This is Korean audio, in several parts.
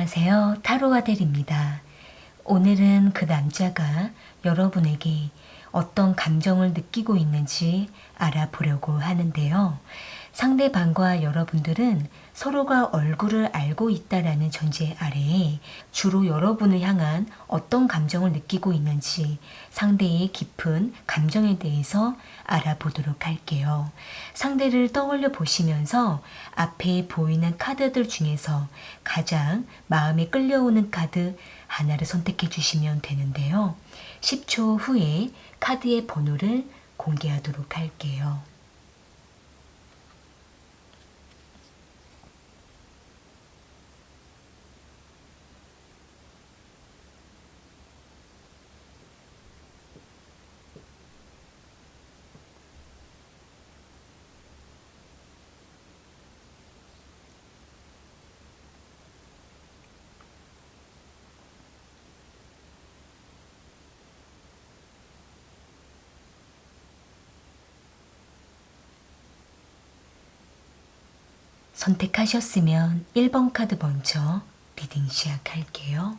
안녕하세요. 타로아델입니다. 오늘은 그 남자가 여러분에게 어떤 감정을 느끼고 있는지 알아보려고 하는데요. 상대방과 여러분들은 서로가 얼굴을 알고 있다라는 전제 아래에 주로 여러분을 향한 어떤 감정을 느끼고 있는지 상대의 깊은 감정에 대해서 알아보도록 할게요. 상대를 떠올려 보시면서 앞에 보이는 카드들 중에서 가장 마음에 끌려오는 카드 하나를 선택해 주시면 되는데요. 10초 후에 카드의 번호를 공개하도록 할게요. 선택하셨으면 1번 카드 먼저 리딩 시작할게요.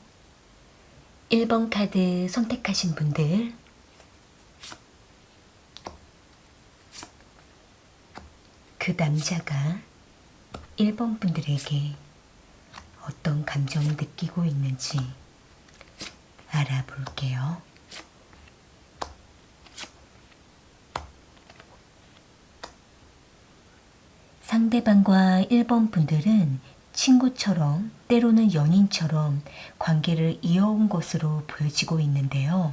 1번 카드 선택하신 분들, 그 남자가 1번 분들에게 어떤 감정을 느끼고 있는지 알아볼게요. 상대방과 1번 분들은 친구처럼 때로는 연인처럼 관계를 이어온 것으로 보여지고 있는데요.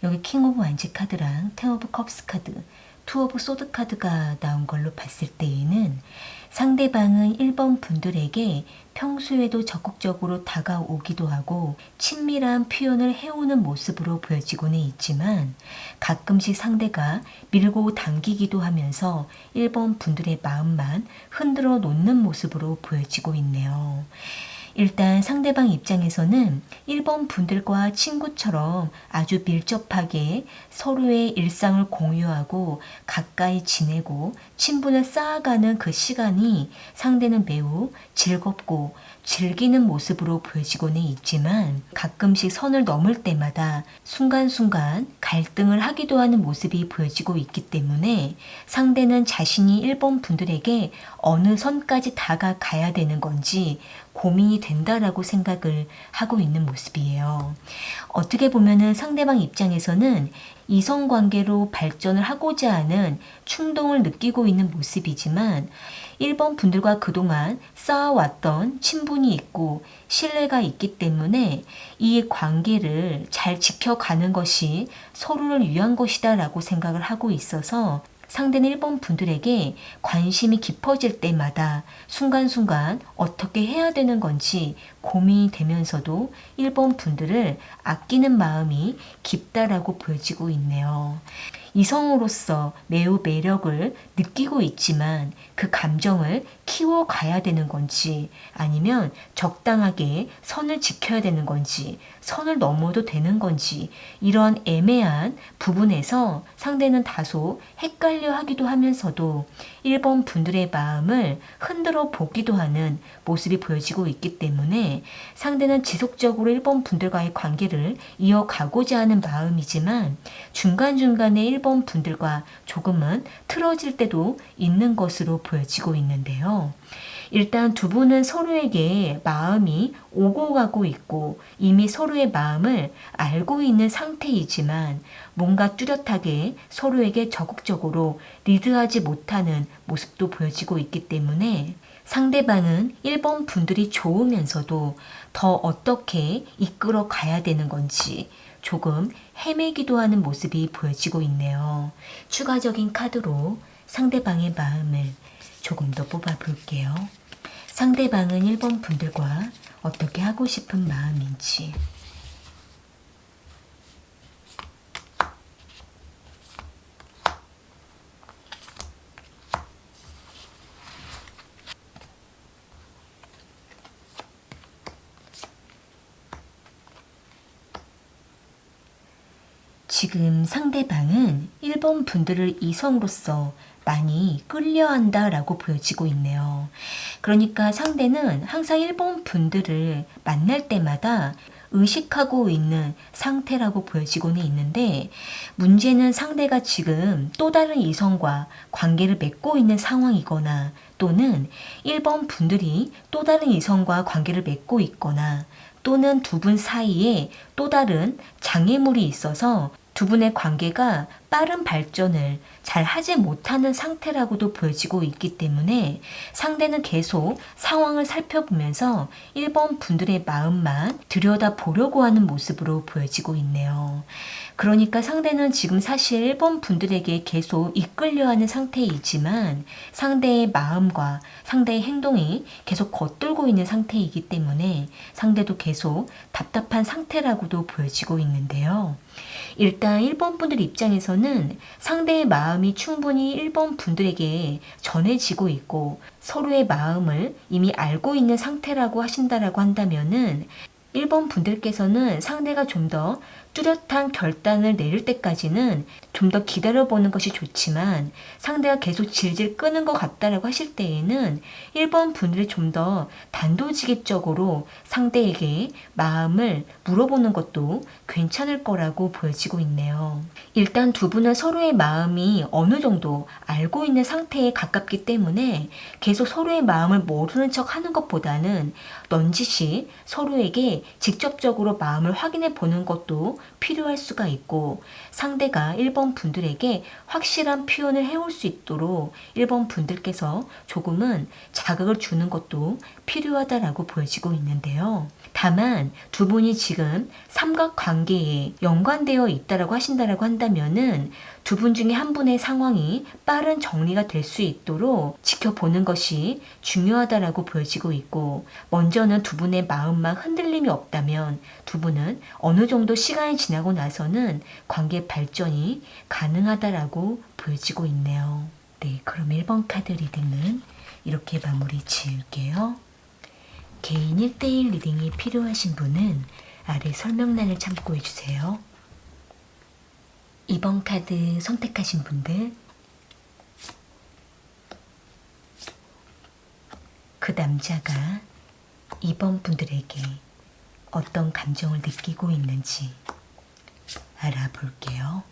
여기 킹 오브 완지 카드랑 텐 오브 컵스 카드, 투 오브 소드 카드가 나온 걸로 봤을 때에는 상대방은 1번 분들에게 평소에도 적극적으로 다가오기도 하고 친밀한 표현을 해오는 모습으로 보여지고는 있지만 가끔씩 상대가 밀고 당기기도 하면서 1번 분들의 마음만 흔들어 놓는 모습으로 보여지고 있네요. 일단 상대방 입장에서는 1번 분들과 친구처럼 아주 밀접하게 서로의 일상을 공유하고 가까이 지내고 친분을 쌓아가는 그 시간이 상대는 매우 즐겁고 즐기는 모습으로 보여지고는 있지만 가끔씩 선을 넘을 때마다 순간순간 갈등을 하기도 하는 모습이 보여지고 있기 때문에 상대는 자신이 1번 분들에게 어느 선까지 다가가야 되는 건지 고민이 된다라고 생각을 하고 있는 모습이에요. 어떻게 보면은 상대방 입장에서는 이성관계로 발전을 하고자 하는 충동을 느끼고 있는 모습이지만 1번 분들과 그동안 쌓아왔던 친분이 있고 신뢰가 있기 때문에 이 관계를 잘 지켜가는 것이 서로를 위한 것이다 라고 생각을 하고 있어서 상대는 1번 분들에게 관심이 깊어질 때마다 순간순간 어떻게 해야 되는 건지 고민이 되면서도 1번 분들을 아끼는 마음이 깊다라고 보여지고 있네요. 이성으로서 매우 매력을 느끼고 있지만 그 감정을 키워가야 되는 건지 아니면 적당하게 선을 지켜야 되는 건지 선을 넘어도 되는 건지 이런 애매한 부분에서 상대는 다소 헷갈려 하기도 하면서도 1번 분들의 마음을 흔들어 보기도 하는 모습이 보여지고 있기 때문에 상대는 지속적으로 1번 분들과의 관계를 이어가고자 하는 마음이지만 중간중간에 1번 분들과 조금은 틀어질 때도 있는 것으로 보여지고 있는데요. 일단 두 분은 서로에게 마음이 오고 가고 있고 이미 서로의 마음을 알고 있는 상태이지만 뭔가 뚜렷하게 서로에게 적극적으로 리드하지 못하는 모습도 보여지고 있기 때문에 상대방은 1번 분들이 좋으면서도 더 어떻게 이끌어 가야 되는 건지 조금 헤매기도 하는 모습이 보여지고 있네요. 추가적인 카드로 상대방의 마음을 조금 더 뽑아 볼게요. 상대방은 1번 분들과 어떻게 하고 싶은 마음인지. 지금 상대방은 1번 분들을 이성으로서 많이 끌려한다라고 보여지고 있네요. 그러니까 상대는 항상 일본 분들을 만날 때마다 의식하고 있는 상태라고 보여지고는 있는데, 문제는 상대가 지금 또 다른 이성과 관계를 맺고 있는 상황이거나, 또는 일본 분들이 또 다른 이성과 관계를 맺고 있거나, 또는 두 분 사이에 또 다른 장애물이 있어서 두 분의 관계가 빠른 발전을 잘 하지 못하는 상태라고도 보여지고 있기 때문에, 상대는 계속 상황을 살펴보면서 일본 분들의 마음만 들여다보려고 하는 모습으로 보여지고 있네요. 그러니까 상대는 지금 사실 일본 분들에게 계속 이끌려 하는 상태이지만, 상대의 마음과 상대의 행동이 계속 겉돌고 있는 상태이기 때문에 상대도 계속 답답한 상태라고도 보여지고 있는데요. 일단 일본 분들 입장에서는 상대의 마음이 충분히 일본 분들에게 전해지고 있고 서로의 마음을 이미 알고 있는 상태라고 하신다라고 한다면은, 일본 분들께서는 상대가 좀 더 뚜렷한 결단을 내릴 때까지는 좀 더 기다려보는 것이 좋지만, 상대가 계속 질질 끄는 것 같다라고 하실 때에는 일본 분들이 좀 더 단도직입적으로 상대에게 마음을 물어보는 것도 괜찮을 거라고 보여지고 있네요. 일단 두 분은 서로의 마음이 어느 정도 알고 있는 상태에 가깝기 때문에 계속 서로의 마음을 모르는 척 하는 것보다는 넌지시 서로에게 직접적으로 마음을 확인해 보는 것도 필요할 수가 있고, 상대가 일본 분들에게 확실한 표현을 해올 수 있도록 일본 분들께서 조금은 자극을 주는 것도 필요하다라고 보여지고 있는데요. 다만 두 분이 지금 삼각관계에 연관되어 있다라고 하신다라고 한다면은, 두 분 중에 한 분의 상황이 빠른 정리가 될 수 있도록 지켜보는 것이 중요하다라고 보여지고 있고, 먼저는 두 분의 마음만 흔들림이 없다면 두 분은 어느 정도 시간이 지나고 나서는 관계 발전이 가능하다라고 보여지고 있네요. 네, 그럼 1번 카드 리딩은 이렇게 마무리 지을게요. 개인 1대1 리딩이 필요하신 분은 아래 설명란을 참고해주세요. 2번 카드 선택하신 분들, 그 남자가 2번 분들에게 어떤 감정을 느끼고 있는지 알아볼게요.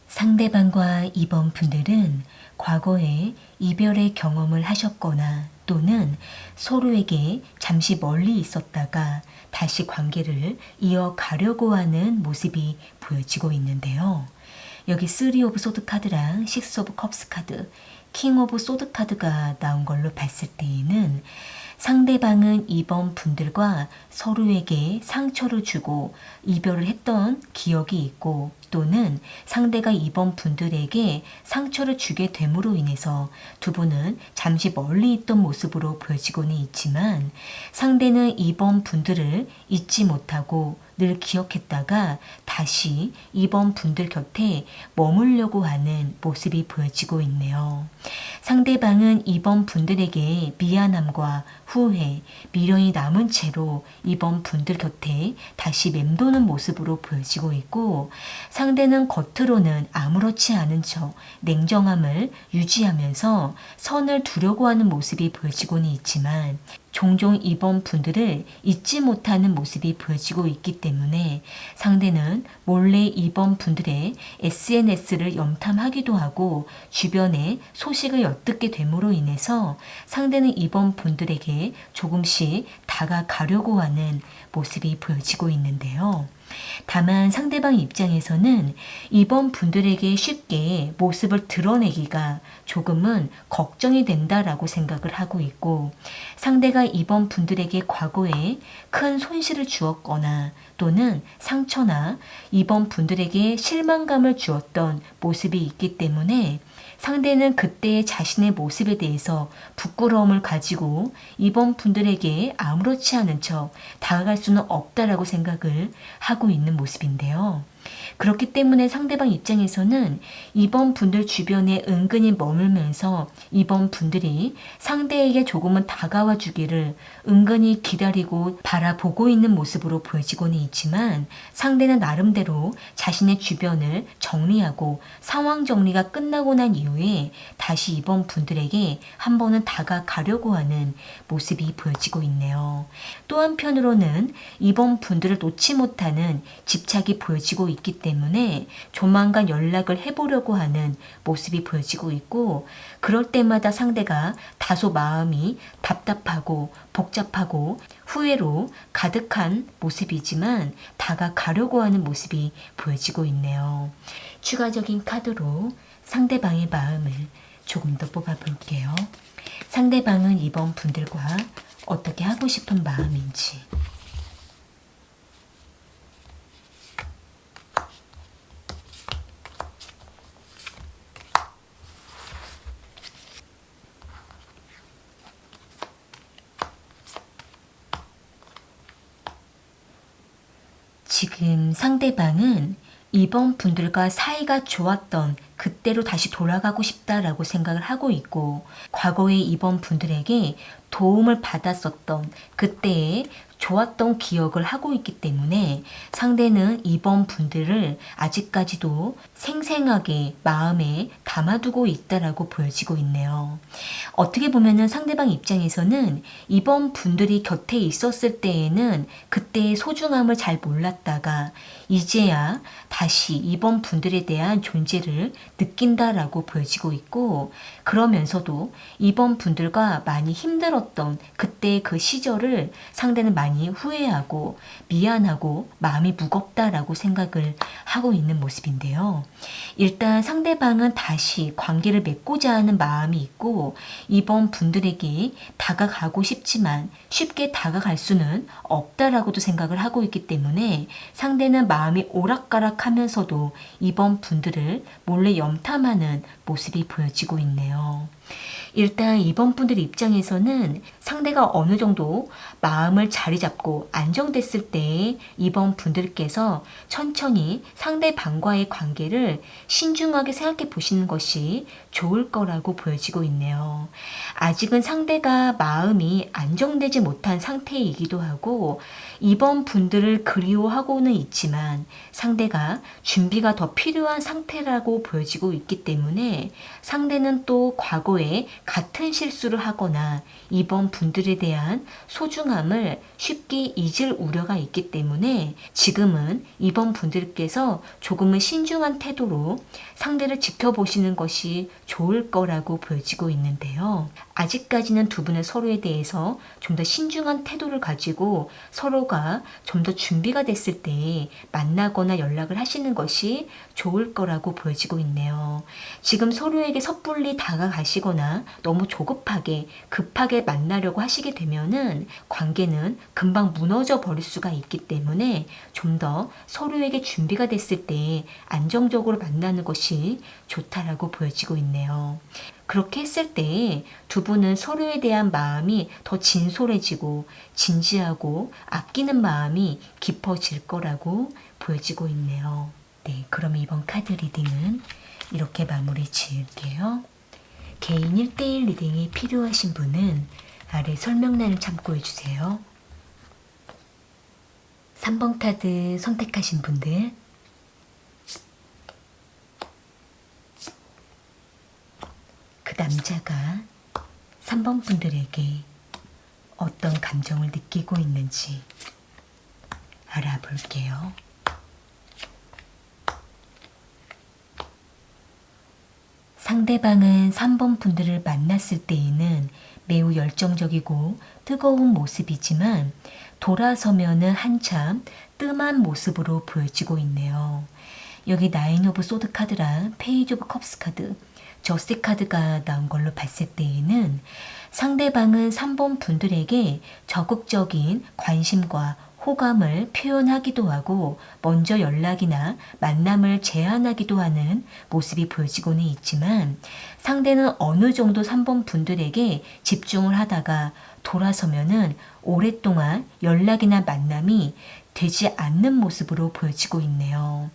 상대방과 2번 분들은 과거에 이별의 경험을 하셨거나, 또는 서로에게 잠시 멀리 있었다가 다시 관계를 이어가려고 하는 모습이 보여지고 있는데요. 여기 3 오브 소드 카드랑 6 오브 컵스 카드, 킹 오브 소드 카드가 나온 걸로 봤을 때에는, 상대방은 2번 분들과 서로에게 상처를 주고 이별을 했던 기억이 있고, 또는 상대가 2번 분들에게 상처를 주게 됨으로 인해서 두 분은 잠시 멀리 있던 모습으로 보여지고는 있지만, 상대는 2번 분들을 잊지 못하고 늘 기억했다가 다시 2번 분들 곁에 머물려고 하는 모습이 보여지고 있네요. 상대방은 2번 분들에게 미안함과 후회, 미련이 남은 채로 2번 분들 곁에 다시 맴도는 모습으로 보여지고 있고, 상대는 겉으로는 아무렇지 않은 척 냉정함을 유지하면서 선을 두려고 하는 모습이 보여지고는 있지만, 종종 2번 분들을 잊지 못하는 모습이 보여지고 있기 때문에 상대는 몰래 2번 분들의 SNS를 염탐하기도 하고 주변에 소식을 엿듣게 됨으로 인해서 상대는 2번 분들에게 조금씩 다가가려고 하는 모습이 보여지고 있는데요. 다만 상대방 입장에서는 2번 분들에게 쉽게 모습을 드러내기가 조금은 걱정이 된다라고 생각을 하고 있고, 상대가 2번 분들에게 과거에 큰 손실을 주었거나 또는 상처나 2번 분들에게 실망감을 주었던 모습이 있기 때문에, 상대는 그때의 자신의 모습에 대해서 부끄러움을 가지고 2번 분들에게 아무렇지 않은 척 다가갈 수는 없다라고 생각을 하고 있는 모습인데요. 그렇기 때문에 상대방 입장에서는 이번 분들 주변에 은근히 머물면서 이번 분들이 상대에게 조금은 다가와 주기를 은근히 기다리고 바라보고 있는 모습으로 보여지고는 있지만, 상대는 나름대로 자신의 주변을 정리하고 상황 정리가 끝나고 난 이후에 다시 이번 분들에게 한 번은 다가가려고 하는 모습이 보여지고 있네요. 또 한편으로는 이번 분들을 놓지 못하는 집착이 보여지고 있기 때문에 조만간 연락을 해보려고 하는 모습이 보여지고 있고, 그럴 때마다 상대가 다소 마음이 답답하고 복잡하고 후회로 가득한 모습이지만 다가가려고 하는 모습이 보여지고 있네요. 추가적인 카드로 상대방의 마음을 조금 더 뽑아볼게요. 상대방은 이번 분들과 어떻게 하고 싶은 마음인지. 지금 상대방은 이번 분들과 사이가 좋았던 그때로 다시 돌아가고 싶다라고 생각을 하고 있고, 과거에 이번 분들에게 도움을 받았었던 그때의 좋았던 기억을 하고 있기 때문에 상대는 이번 분들을 아직까지도 생생하게 마음에 담아두고 있다라고 보여지고 있네요. 어떻게 보면은 상대방 입장에서는 이번 분들이 곁에 있었을 때에는 그때의 소중함을 잘 몰랐다가 이제야 다시 이번 분들에 대한 존재를 느낀다라고 보여지고 있고, 그러면서도 이번 분들과 많이 힘들었던 그때의 그 시절을 상대는 많이 후회하고 미안하고 마음이 무겁다라고 생각을 하고 있는 모습인데요. 일단 상대방은 다시 관계를 맺고자 하는 마음이 있고, 이번 분들에게 다가가고 싶지만 쉽게 다가갈 수는 없다라고도 생각을 하고 있기 때문에 상대는 마음이 오락가락하면서도 이번 분들을 몰래 염탐하는 모습이 보여지고 있네요. 일단 이번 분들 입장에서는 상대가 어느 정도 마음을 자리 잡고 안정됐을 때 이번 분들께서 천천히 상대방과의 관계를 신중하게 생각해 보시는 것이 좋을 거라고 보여지고 있네요. 아직은 상대가 마음이 안정되지 못한 상태이기도 하고 이번 분들을 그리워하고는 있지만 상대가 준비가 더 필요한 상태라고 보여지고 있기 때문에 상대는 또 과거에 같은 실수를 하거나 이번 분들에 대한 소중함을 쉽게 잊을 우려가 있기 때문에 지금은 이번 분들께서 조금은 신중한 태도로 상대를 지켜보시는 것이 좋을 거라고 보여지고 있는데요. 아직까지는 두 분은 서로에 대해서 좀 더 신중한 태도를 가지고 서로가 좀 더 준비가 됐을 때 만나거나 연락을 하시는 것이 좋을 거라고 보여지고 있네요. 지금 서로에게 섣불리 다가가시거나 너무 조급하게 급하게 만나려고 하시게 되면은 관계는 금방 무너져 버릴 수가 있기 때문에 좀 더 서로에게 준비가 됐을 때 안정적으로 만나는 것이 좋다라고 보여지고 있네요. 그렇게 했을 때 두 분은 서로에 대한 마음이 더 진솔해지고 진지하고 아끼는 마음이 깊어질 거라고 보여지고 있네요. 네, 그럼 이번 카드 리딩은 이렇게 마무리 지을게요. 개인 1대1 리딩이 필요하신 분은 아래 설명란을 참고해주세요. 3번 카드 선택하신 분들, 그 남자가 3번 분들에게 어떤 감정을 느끼고 있는지 알아볼게요. 상대방은 3번 분들을 만났을 때에는 매우 열정적이고 뜨거운 모습이지만 돌아서면은 한참 뜸한 모습으로 보여지고 있네요. 여기 나인 오브 소드 카드랑 페이지 오브 컵스 카드, 저스티 카드가 나온 걸로 봤을 때에는 상대방은 3번 분들에게 적극적인 관심과 호감을 표현하기도 하고 먼저 연락이나 만남을 제안하기도 하는 모습이 보여지고는 있지만 상대는 어느 정도 3번 분들에게 집중을 하다가 돌아서면은 오랫동안 연락이나 만남이 되지 않는 모습으로 보여지고 있네요.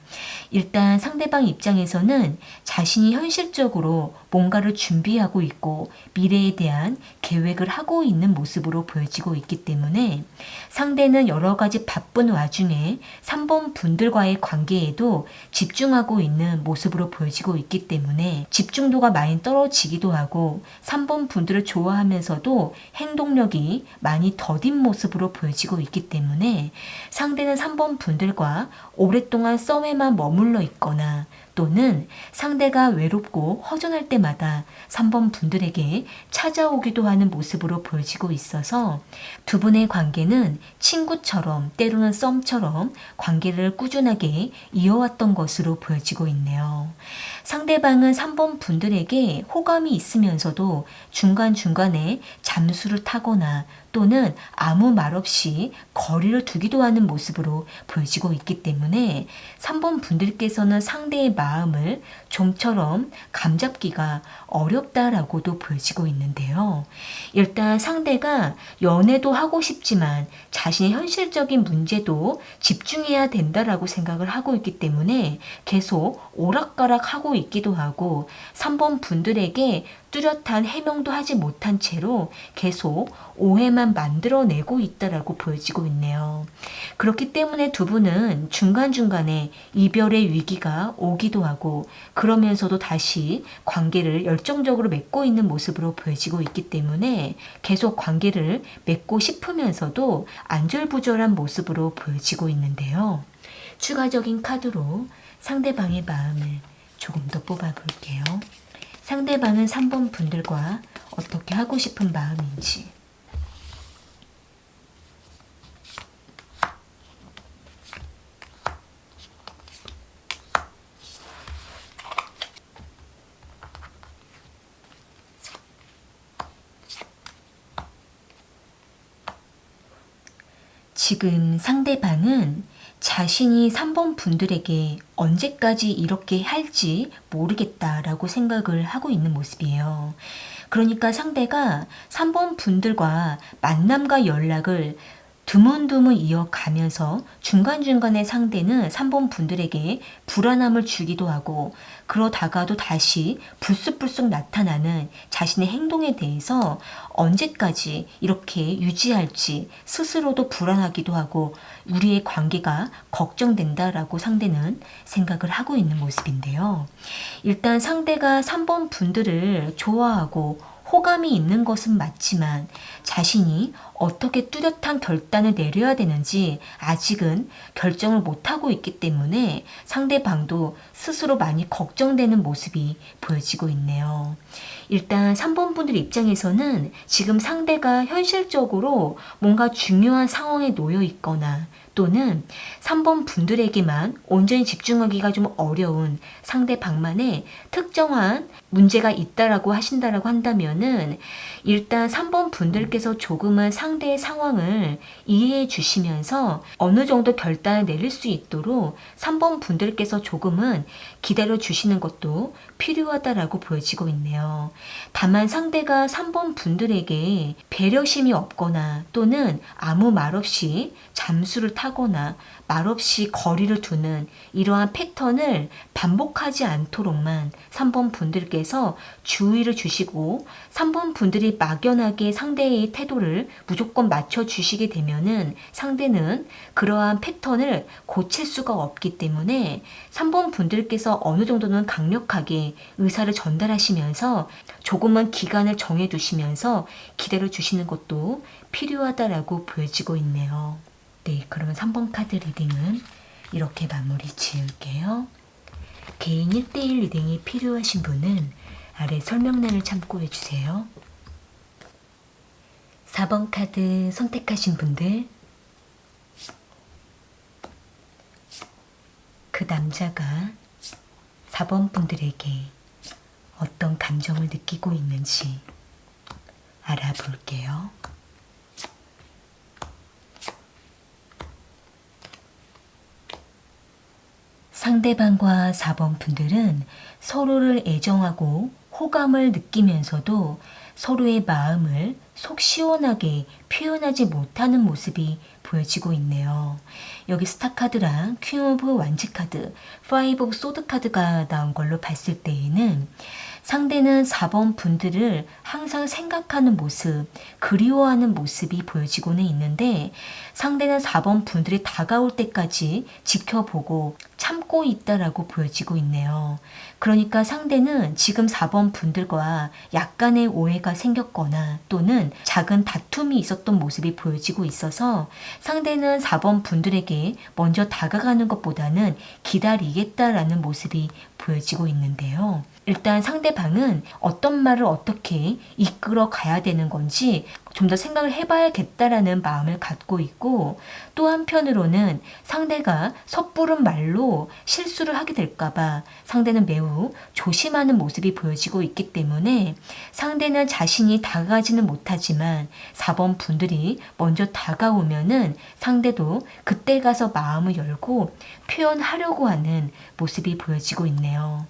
일단 상대방 입장에서는 자신이 현실적으로 뭔가를 준비하고 있고 미래에 대한 계획을 하고 있는 모습으로 보여지고 있기 때문에 상대는 여러 가지 바쁜 와중에 3번 분들과의 관계에도 집중하고 있는 모습으로 보여지고 있기 때문에 집중도가 많이 떨어지기도 하고 3번 분들을 좋아하면서도 행동력이 많이 더딘 모습으로 보여지고 있기 때문에 상대는 3번 분들과 오랫동안 썸에만 머물러 있거나 또는 상대가 외롭고 허전할 때마다 3번 분들에게 찾아오기도 하는 모습으로 보여지고 있어서 두 분의 관계는 친구처럼 때로는 썸처럼 관계를 꾸준하게 이어왔던 것으로 보여지고 있네요. 상대방은 3번 분들에게 호감이 있으면서도 중간중간에 잠수를 타거나 또는 아무 말 없이 거리를 두기도 하는 모습으로 보여지고 있기 때문에 3번 분들께서는 상대의 마음을 좀처럼 감잡기가 어렵다라고도 보여지고 있는데요. 일단 상대가 연애도 하고 싶지만 자신의 현실적인 문제도 집중해야 된다라고 생각을 하고 있기 때문에 계속 오락가락하고 있기도 하고 3번 분들에게 뚜렷한 해명도 하지 못한 채로 계속 오해만 만들어내고 있다라고 보여지고 있네요. 그렇기 때문에 두 분은 중간중간에 이별의 위기가 오기도 하고 그러면서도 다시 관계를 열정적으로 맺고 있는 모습으로 보여지고 있기 때문에 계속 관계를 맺고 싶으면서도 안절부절한 모습으로 보여지고 있는데요. 추가적인 카드로 상대방의 마음을 조금 더 뽑아볼게요. 상대방은 3번 분들과 어떻게 하고 싶은 마음인지. 지금 상대방은 자신이 3번 분들에게 언제까지 이렇게 할지 모르겠다라고 생각을 하고 있는 모습이에요. 그러니까 상대가 3번 분들과 만남과 연락을 드문드문 이어가면서 중간중간에 상대는 3번 분들에게 불안함을 주기도 하고 그러다가도 다시 불쑥불쑥 나타나는 자신의 행동에 대해서 언제까지 이렇게 유지할지 스스로도 불안하기도 하고 우리의 관계가 걱정된다라고 상대는 생각을 하고 있는 모습인데요. 일단 상대가 3번 분들을 좋아하고 호감이 있는 것은 맞지만 자신이 어떻게 뚜렷한 결단을 내려야 되는지 아직은 결정을 못하고 있기 때문에 상대방도 스스로 많이 걱정되는 모습이 보여지고 있네요. 일단 3번 분들 입장에서는 지금 상대가 현실적으로 뭔가 중요한 상황에 놓여 있거나 또는 3번 분들에게만 온전히 집중하기가 좀 어려운 상대방만의 특정한 문제가 있다라고 하신다라고 한다면은 일단 3번 분들께서 조금은 상대의 상황을 이해해 주시면서 어느 정도 결단을 내릴 수 있도록 3번 분들께서 조금은 기다려 주시는 것도 필요하다라고 보여지고 있네요. 다만 상대가 3번 분들에게 배려심이 없거나 또는 아무 말 없이 잠수를 타거나 말없이 거리를 두는 이러한 패턴을 반복하지 않도록만 3번 분들께서 주의를 주시고 3번 분들이 막연하게 상대의 태도를 무조건 맞춰주시게 되면은 상대는 그러한 패턴을 고칠 수가 없기 때문에 3번 분들께서 어느 정도는 강력하게 의사를 전달하시면서 조금만 기간을 정해두시면서 기다려주시는 것도 필요하다라고 보여지고 있네요. 네, 그러면 3번 카드 리딩은 이렇게 마무리 지을게요. 개인 1대1 리딩이 필요하신 분은 아래 설명란을 참고해 주세요. 4번 카드 선택하신 분들, 그 남자가 4번 분들에게 어떤 감정을 느끼고 있는지 알아볼게요. 상대방과 4번 분들은 서로를 애정하고 호감을 느끼면서도 서로의 마음을 속 시원하게 표현하지 못하는 모습이 보여지고 있네요. 여기 스타 카드랑 퀸 오브 완지 카드, 파이브 오브 소드 카드가 나온 걸로 봤을 때에는 상대는 4번 분들을 항상 생각하는 모습, 그리워하는 모습이 보여지고는 있는데 상대는 4번 분들이 다가올 때까지 지켜보고 참고 있다라고 보여지고 있네요. 그러니까 상대는 지금 4번 분들과 약간의 오해가 생겼거나 또는 작은 다툼이 있었던 모습이 보여지고 있어서 상대는 4번 분들에게 먼저 다가가는 것보다는 기다리겠다라는 모습이 보여지고 있는데요. 일단 상대방은 어떤 말을 어떻게 이끌어 가야 되는 건지 좀 더 생각을 해봐야겠다라는 마음을 갖고 있고, 또 한편으로는 상대가 섣부른 말로 실수를 하게 될까봐 상대는 매우 조심하는 모습이 보여지고 있기 때문에 상대는 자신이 다가가지는 못하지만 4번 분들이 먼저 다가오면은 상대도 그때 가서 마음을 열고 표현하려고 하는 모습이 보여지고 있네요.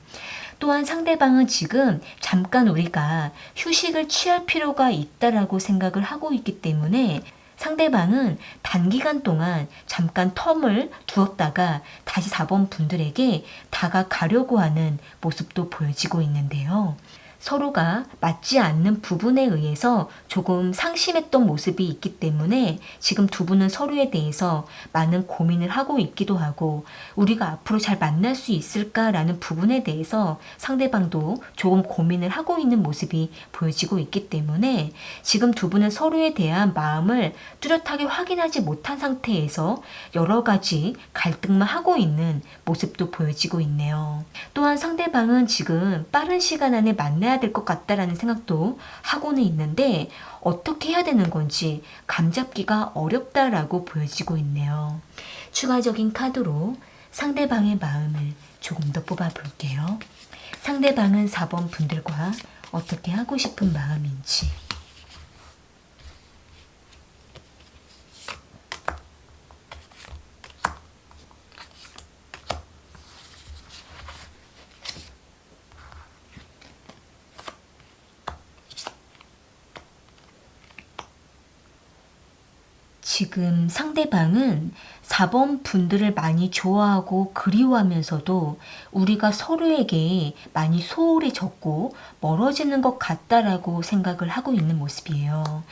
또한 상대방은 지금 잠깐 우리가 휴식을 취할 필요가 있다라고 생각을 하고 있기 때문에 상대방은 단기간 동안 잠깐 텀을 두었다가 다시 4번 분들에게 다가가려고 하는 모습도 보여지고 있는데요. 서로가 맞지 않는 부분에 의해서 조금 상심했던 모습이 있기 때문에 지금 두 분은 서로에 대해서 많은 고민을 하고 있기도 하고, 우리가 앞으로 잘 만날 수 있을까라는 부분에 대해서 상대방도 조금 고민을 하고 있는 모습이 보여지고 있기 때문에 지금 두 분은 서로에 대한 마음을 뚜렷하게 확인하지 못한 상태에서 여러 가지 갈등만 하고 있는 모습도 보여지고 있네요. 또한 상대방은 지금 빠른 시간 안에 만나야 될 것 같다라는 생각도 하고는 있는데 어떻게 해야 되는 건지 감잡기가 어렵다라고 보여지고 있네요. 추가적인 카드로 상대방의 마음을 조금 더 뽑아 볼게요. 상대방은 4번 분들과 어떻게 하고 싶은 마음인지. 지금 상대방은 4번 분들을 많이 좋아하고 그리워하면서도 우리가 서로에게 많이 소홀해졌고 멀어지는 것 같다라고 생각을 하고 있는 모습이에요.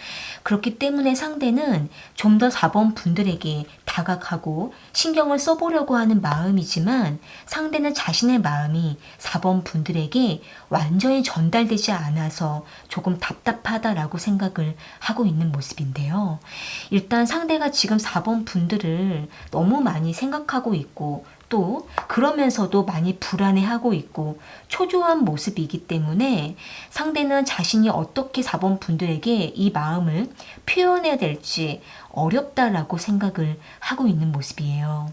그렇기 때문에 상대는 좀 더 4번 분들에게 다가가고 신경을 써보려고 하는 마음이지만 상대는 자신의 마음이 4번 분들에게 완전히 전달되지 않아서 조금 답답하다라고 생각을 하고 있는 모습인데요. 일단 상대가 지금 4번 분들을 너무 많이 생각하고 있고 또 그러면서도 많이 불안해하고 있고 초조한 모습이기 때문에 상대는 자신이 어떻게 4번 분들에게 이 마음을 표현해야 될지 어렵다라고 생각을 하고 있는 모습이에요.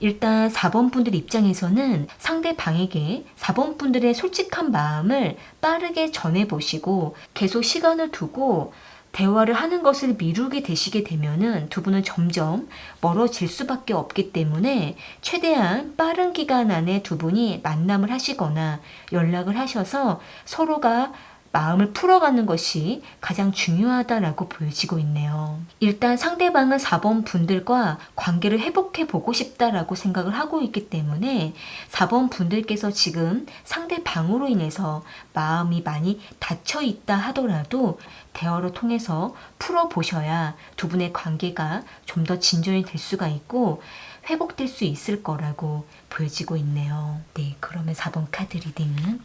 일단 4번 분들 입장에서는 상대방에게 4번 분들의 솔직한 마음을 빠르게 전해보시고 계속 시간을 두고 대화를 하는 것을 미루게 되시게 되면은 두 분은 점점 멀어질 수밖에 없기 때문에 최대한 빠른 기간 안에 두 분이 만남을 하시거나 연락을 하셔서 서로가 마음을 풀어가는 것이 가장 중요하다라고 보여지고 있네요. 일단 상대방은 4번 분들과 관계를 회복해 보고 싶다라고 생각을 하고 있기 때문에 4번 분들께서 지금 상대방으로 인해서 마음이 많이 닫혀 있다 하더라도 대화를 통해서 풀어보셔야 두 분의 관계가 좀 더 진전이 될 수가 있고 회복될 수 있을 거라고 보여지고 있네요. 네, 그러면 4번 카드 리딩은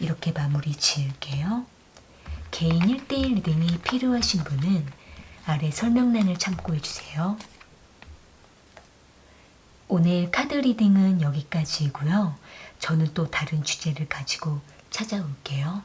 이렇게 마무리 지을게요. 개인 1대1 리딩이 필요하신 분은 아래 설명란을 참고해주세요. 오늘 카드 리딩은 여기까지이고요. 저는 또 다른 주제를 가지고 찾아올게요.